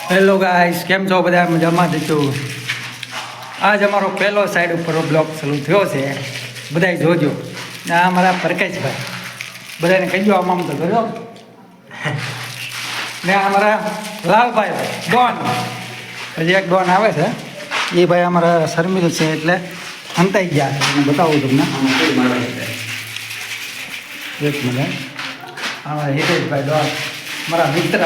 Hello guys, કેમ છો બધા? મજામાં જ છો? આજ અમારો પહેલો સાઈડ ઉપર બ્લોગ શરૂ થયો છે. બધાય જોજો. આ અમારા પ્રકાશભાઈ, બધાને કહીજો આમ તો જોજો. ને અમારા લાલભાઈ ડોન, હજી એક ડોન આવે છે. એ ભાઈ અમારા શર્મિલ છે, એટલે હંતાઈ ગયા છે. હું બતાવું તમને. એક મિનિટ. અમારા હિતેશભાઈ ડોન, મારા મિત્ર.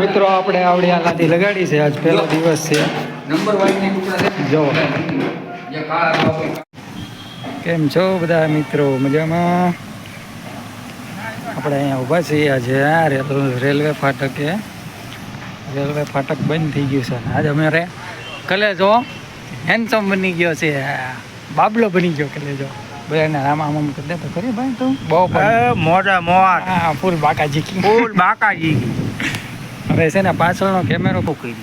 મિત્રો, આપણે આવડી આ લાદી લગાડી છે. આજ પહેલો દિવસ છે. જો કેમ છો બધા મિત્રો? મજામાં? આપણે અહીંયા ઊભા છીએ. આજે રેલવે ફાટકે. રેલવે ફાટક બંધ થઈ ગયું છે. આજે અમારે કલેજો હેન્ડસમ બની ગયો છે. બાબલો બની ગયો કલેજો. બધાને આમ આમ કરી દે તો ખરી ભાઈ. તું બહુ મોટા મોટ. હા, ફૂલ બાકાજી ફૂલ બાકાજી. હવે છે ને પાછળનો કેમેરો મૂકી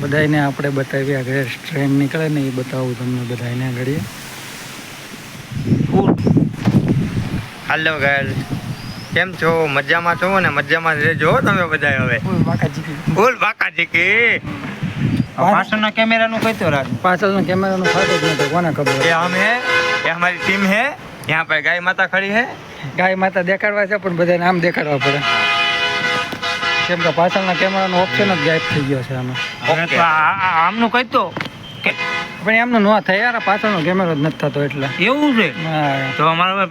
બધાને આપણે બતાવી. આગળ ટ્રેન નીકળે ને એ બતાવું તમને બધાને આગળ. હાલો ગાઈસ, કેમ છો? મજામાં છો ને? મજામાં રહેજો તમે બધા. હવે ફૂલ બાકાજી. ફૂલ બાકાજી કે પાછળના કેમેરાનું કઈ તો રાજ પાછળનો કેમેરાનો ફાટો જ નતો. કોને ખબર? ये हम है, ये हमारी टीम है. यहाँ पर गाय माता खड़ी है. ગાય માતા દેખાડવા છે, પણ બધાને આમ દેખાડવા પડે, કેમ કે પાછળના કેમેરાનો ઓપ્શન જ ગાયબ થઈ ગયો છે આમાં. ઓકે, આમનું કઈ તો પણ એમનું ન થાય યાર, પાછળનો કેમેરો જ નથી થતો એટલે. એવું છે હા. તો અમારા